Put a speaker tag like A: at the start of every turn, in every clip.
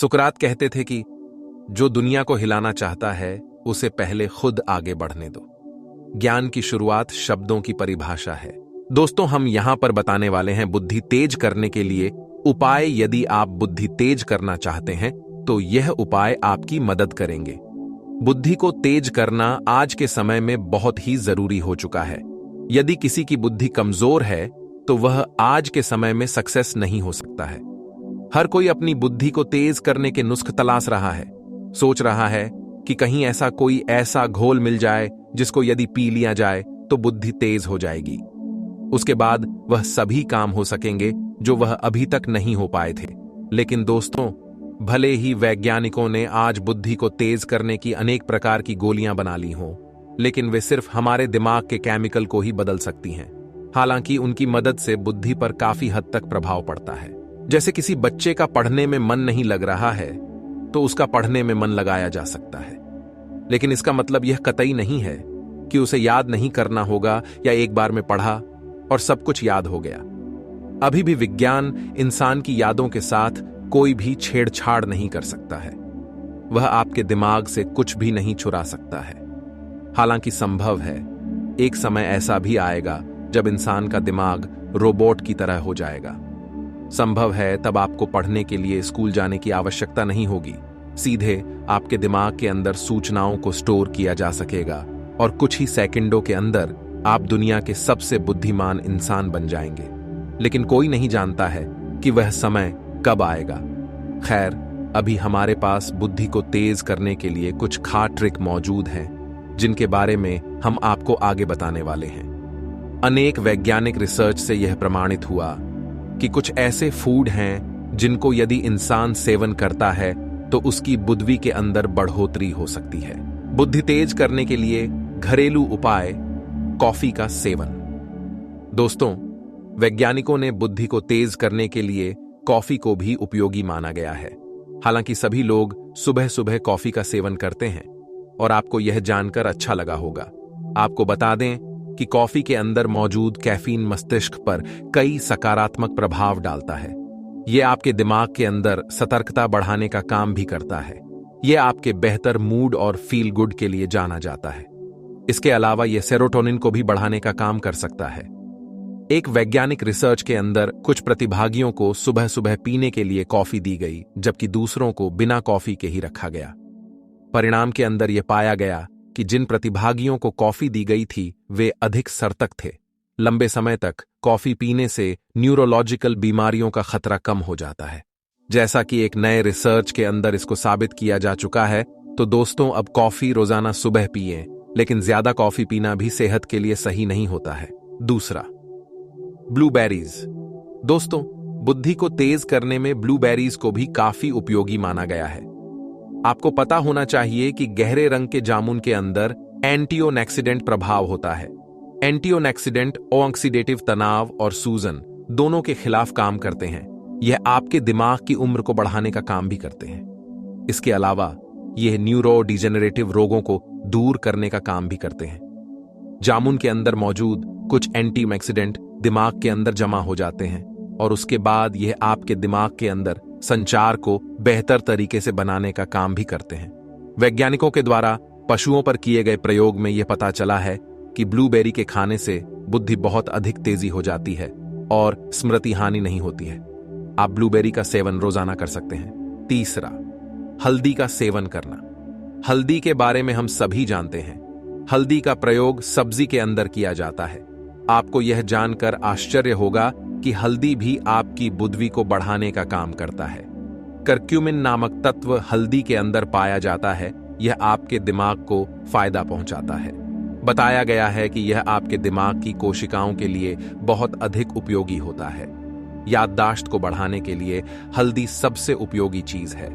A: सुकरात कहते थे कि जो दुनिया को हिलाना चाहता है उसे पहले खुद आगे बढ़ने दो। ज्ञान की शुरुआत शब्दों की परिभाषा है। दोस्तों, हम यहां पर बताने वाले हैं बुद्धि तेज करने के लिए उपाय। यदि आप बुद्धि तेज करना चाहते हैं तो यह उपाय आपकी मदद करेंगे। बुद्धि को तेज करना आज के समय में बहुत ही जरूरी हो चुका है। यदि किसी की बुद्धि कमजोर है तो वह आज के समय में सक्सेस नहीं हो सकता है। हर कोई अपनी बुद्धि को तेज करने के नुस्ख तलाश रहा है। सोच रहा है कि कहीं ऐसा कोई ऐसा घोल मिल जाए जिसको यदि पी लिया जाए तो बुद्धि तेज हो जाएगी। उसके बाद वह सभी काम हो सकेंगे जो वह अभी तक नहीं हो पाए थे। लेकिन दोस्तों, भले ही वैज्ञानिकों ने आज बुद्धि को तेज करने की अनेक प्रकार की गोलियां बना ली हों, लेकिन वे सिर्फ हमारे दिमाग के केमिकल को ही बदल सकती हैं। हालांकि उनकी मदद से बुद्धि पर काफी हद तक प्रभाव पड़ता है। जैसे किसी बच्चे का पढ़ने में मन नहीं लग रहा है तो उसका पढ़ने में मन लगाया जा सकता है, लेकिन इसका मतलब यह कतई नहीं है कि उसे याद नहीं करना होगा या एक बार में पढ़ा और सब कुछ याद हो गया। अभी भी विज्ञान इंसान की यादों के साथ कोई भी छेड़छाड़ नहीं कर सकता है। वह आपके दिमाग से कुछ भी नहीं चुरा सकता है। हालांकि संभव है एक समय ऐसा भी आएगा जब इंसान का दिमाग रोबोट की तरह हो जाएगा। संभव है तब आपको पढ़ने के लिए स्कूल जाने की आवश्यकता नहीं होगी। सीधे आपके दिमाग के अंदर सूचनाओं को स्टोर किया जा सकेगा और कुछ ही सेकंडों के अंदर आप दुनिया के सबसे बुद्धिमान इंसान बन जाएंगे। लेकिन कोई नहीं जानता है कि वह समय कब आएगा। खैर, अभी हमारे पास बुद्धि को तेज करने के लिए कुछ खास ट्रिक मौजूद हैं जिनके बारे में हम आपको आगे बताने वाले हैं। अनेक वैज्ञानिक रिसर्च से यह प्रमाणित हुआ कि कुछ ऐसे फूड हैं जिनको यदि इंसान सेवन करता है तो उसकी बुद्धि के अंदर बढ़ोतरी हो सकती है। बुद्धि तेज करने के लिए घरेलू उपाय, कॉफी का सेवन। दोस्तों, वैज्ञानिकों ने बुद्धि को तेज करने के लिए कॉफी को भी उपयोगी माना गया है। हालांकि सभी लोग सुबह सुबह कॉफी का सेवन करते हैं और आपको यह जानकर अच्छा लगा होगा। आपको बता दें कि कॉफी के अंदर मौजूद कैफीन मस्तिष्क पर कई सकारात्मक प्रभाव डालता है। यह आपके दिमाग के अंदर सतर्कता बढ़ाने का काम भी करता है। यह आपके बेहतर मूड और फील गुड के लिए जाना जाता है। इसके अलावा यह सेरोटोनिन को भी बढ़ाने का काम कर सकता है। एक वैज्ञानिक रिसर्च के अंदर कुछ प्रतिभागियों को सुबह सुबह पीने के लिए कॉफी दी गई, जबकि दूसरों को बिना कॉफी के ही रखा गया। परिणाम के अंदर यह पाया गया कि जिन प्रतिभागियों को कॉफी दी गई थी वे अधिक सतर्क थे। लंबे समय तक कॉफी पीने से न्यूरोलॉजिकल बीमारियों का खतरा कम हो जाता है। जैसा कि एक नए रिसर्च के अंदर इसको साबित किया जा चुका है, तो दोस्तों अब कॉफी रोजाना सुबह पिएं, लेकिन ज्यादा कॉफी पीना भी सेहत के लिए सही नहीं होता है। दूसरा, ब्लूबेरीज। दोस्तों, बुद्धि को तेज करने में ब्लूबेरीज को भी काफी उपयोगी माना गया है। आपको पता होना चाहिए कि गहरे रंग के जामुन के अंदर एंटीऑक्सीडेंट प्रभाव होता है। एंटीऑक्सीडेंट ऑक्सीडेटिव तनाव और सूजन दोनों के खिलाफ काम करते हैं। यह आपके दिमाग की उम्र को बढ़ाने का काम भी करते हैं। इसके अलावा यह न्यूरो डिजेनरेटिव रोगों को दूर करने का काम भी करते हैं। जामुन के अंदर मौजूद कुछ एंटीऑक्सीडेंट दिमाग के अंदर जमा हो जाते हैं और उसके बाद यह आपके दिमाग के अंदर संचार को बेहतर तरीके से बनाने का काम भी करते हैं। वैज्ञानिकों के द्वारा पशुओं पर किए गए प्रयोग में यह पता चला है कि ब्लूबेरी के खाने से बुद्धि बहुत अधिक तेजी हो जाती है और स्मृति हानि नहीं होती है। आप ब्लूबेरी का सेवन रोजाना कर सकते हैं। तीसरा, हल्दी का सेवन करना। हल्दी के बारे में हम सभी जानते हैं। हल्दी का प्रयोग सब्जी के अंदर किया जाता है। आपको यह जानकर आश्चर्य होगा कि हल्दी भी आपकी बुद्धि को बढ़ाने का काम करता है। करक्यूमिन नामक तत्व हल्दी के अंदर पाया जाता है। यह आपके दिमाग को फायदा पहुंचाता है। बताया गया है कि यह आपके दिमाग की कोशिकाओं के लिए बहुत अधिक उपयोगी होता है। याददाश्त को बढ़ाने के लिए हल्दी सबसे उपयोगी चीज है।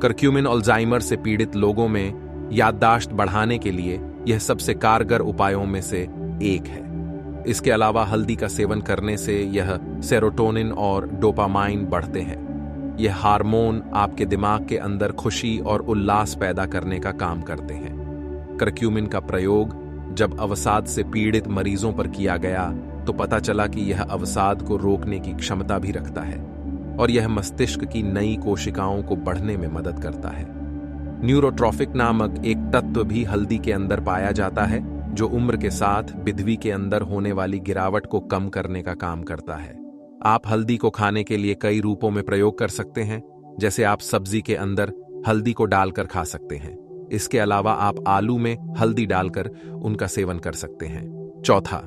A: करक्यूमिन अल्जाइमर से पीड़ित लोगों में याददाश्त बढ़ाने के लिए यह सबसे कारगर उपायों में से एक है। इसके अलावा हल्दी का सेवन करने से यह सेरोटोनिन और डोपामाइन बढ़ते हैं। यह हार्मोन आपके दिमाग के अंदर खुशी और उल्लास पैदा करने का काम करते हैं। करक्यूमिन का प्रयोग जब अवसाद से पीड़ित मरीजों पर किया गया तो पता चला कि यह अवसाद को रोकने की क्षमता भी रखता है और यह मस्तिष्क की नई कोशिकाओं को बढ़ने में मदद करता है। न्यूरोट्रॉफिक नामक एक तत्व भी हल्दी के अंदर पाया जाता है, जो उम्र के साथ बिधवी के अंदर होने वाली गिरावट को कम करने का काम करता है। आप हल्दी को खाने के लिए कई रूपों में प्रयोग कर सकते हैं, जैसे आप सब्जी के अंदर हल्दी को डालकर खा सकते हैं। इसके अलावा आप आलू में हल्दी डालकर उनका सेवन कर सकते हैं। चौथा,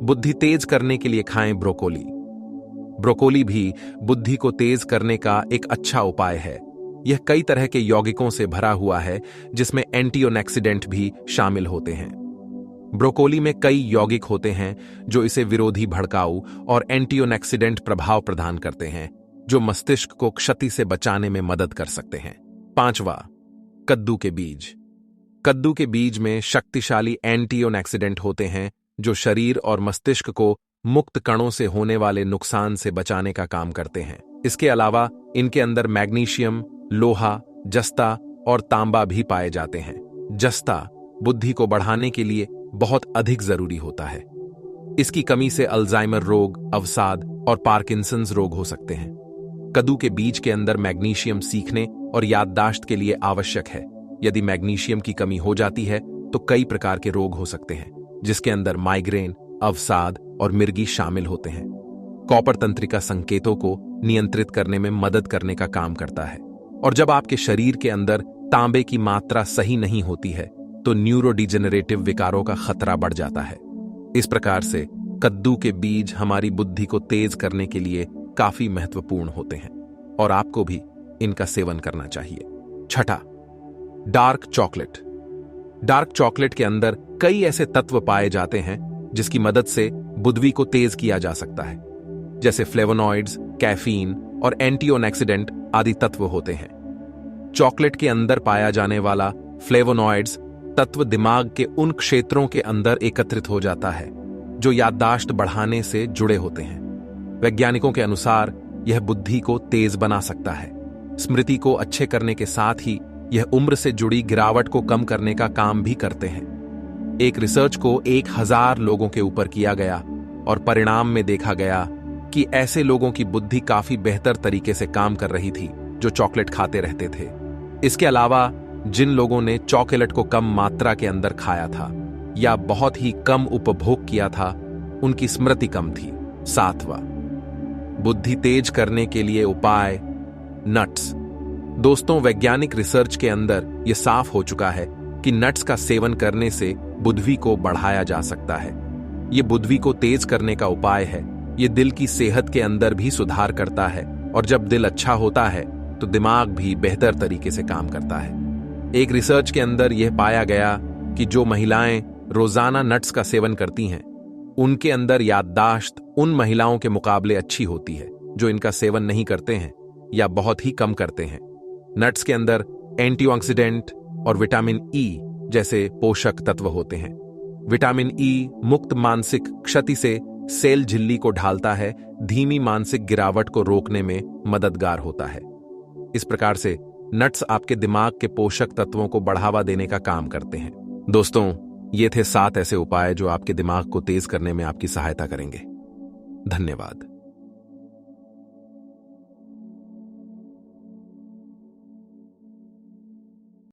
A: बुद्धि तेज करने के लिए खाएं ब्रोकोली। ब्रोकोली भी बुद्धि को तेज करने का एक अच्छा उपाय है। यह कई तरह के यौगिकों से भरा हुआ है, जिसमें एंटीऑक्सीडेंट भी शामिल होते हैं। ब्रोकोली में कई यौगिक होते हैं जो इसे विरोधी भड़काऊ और एंटीऑक्सीडेंट प्रभाव प्रदान करते हैं, जो मस्तिष्क को क्षति से बचाने में मदद कर सकते हैं। पांचवा, कद्दू के बीज। कद्दू के बीज में शक्तिशाली एंटीऑक्सीडेंट होते हैं, जो शरीर और मस्तिष्क को मुक्त कणों से होने वाले नुकसान से बचाने का काम करते हैं। इसके अलावा इनके अंदर मैग्नीशियम, लोहा, जस्ता और तांबा भी पाए जाते हैं। जस्ता बुद्धि को बढ़ाने के लिए बहुत अधिक जरूरी होता है। इसकी कमी से अल्जाइमर रोग, अवसाद और पार्किंसंस रोग हो सकते हैं। कद्दू के बीज के अंदर मैग्नीशियम सीखने और याददाश्त के लिए आवश्यक है। यदि मैग्नीशियम की कमी हो जाती है तो कई प्रकार के रोग हो सकते हैं, जिसके अंदर माइग्रेन, अवसाद और मिर्गी शामिल होते हैं। कॉपर तंत्रिका संकेतों को नियंत्रित करने में मदद करने का काम करता है, और जब आपके शरीर के अंदर तांबे की मात्रा सही नहीं होती है तो न्यूरोडिजेनरेटिव विकारों का खतरा बढ़ जाता है। इस प्रकार से कद्दू के बीज हमारी बुद्धि को तेज करने के लिए काफी महत्वपूर्ण होते हैं, और आपको भी इनका सेवन करना चाहिए। छठा, डार्क चॉकलेट। डार्क चॉकलेट के अंदर कई ऐसे तत्व पाए जाते हैं जिसकी मदद से बुद्धि को तेज किया जा सकता है, जैसे फ्लेवोनॉइड्स, कैफीन और एंटीऑक्सीडेंट आदि तत्व होते हैं। चॉकलेट के अंदर पाया जाने वाला फ्लेवोनॉइड्स तत्व दिमाग के उन क्षेत्रों के अंदर एकत्रित हो जाता है जो याददाश्त बढ़ाने से जुड़े होते हैं। वैज्ञानिकों के अनुसार यह बुद्धि को तेज बना सकता है, स्मृति को अच्छे करने के साथ ही यह उम्र से जुड़ी गिरावट को कम करने का काम भी करते हैं। एक रिसर्च को 1000 लोगों के ऊपर किया गया और परिणाम में देखा गया कि ऐसे लोगों की बुद्धि काफी बेहतर तरीके से काम कर रही थी जो चॉकलेट खाते रहते थे। इसके अलावा जिन लोगों ने चॉकलेट को कम मात्रा के अंदर खाया था या बहुत ही कम उपभोग किया था, उनकी स्मृति कम थी। सातवां, बुद्धि तेज करने के लिए उपाय, नट्स। दोस्तों, वैज्ञानिक रिसर्च के अंदर यह साफ हो चुका है कि नट्स का सेवन करने से बुद्धि को बढ़ाया जा सकता है। यह बुद्धि को तेज करने का उपाय है। यह दिल की सेहत के अंदर भी सुधार करता है, और जब दिल अच्छा होता है तो दिमाग भी बेहतर तरीके से काम करता है। एक रिसर्च के अंदर यह पाया गया कि जो महिलाएं रोजाना नट्स का सेवन करती हैं, उनके अंदर याददाश्त उन महिलाओं के मुकाबले अच्छी होती है जो इनका सेवन नहीं करते हैं या बहुत ही कम करते हैं। नट्स के अंदर एंटीऑक्सीडेंट और विटामिन ई जैसे पोषक तत्व होते हैं। विटामिन ई मुक्त मानसिक क्षति से सेल झिल्ली को ढालता है, धीमी मानसिक गिरावट को रोकने में मददगार होता है। इस प्रकार से नट्स आपके दिमाग के पोषक तत्वों को बढ़ावा देने का काम करते हैं। दोस्तों, ये थे 7 ऐसे उपाय जो आपके दिमाग को तेज करने में आपकी सहायता करेंगे। धन्यवाद।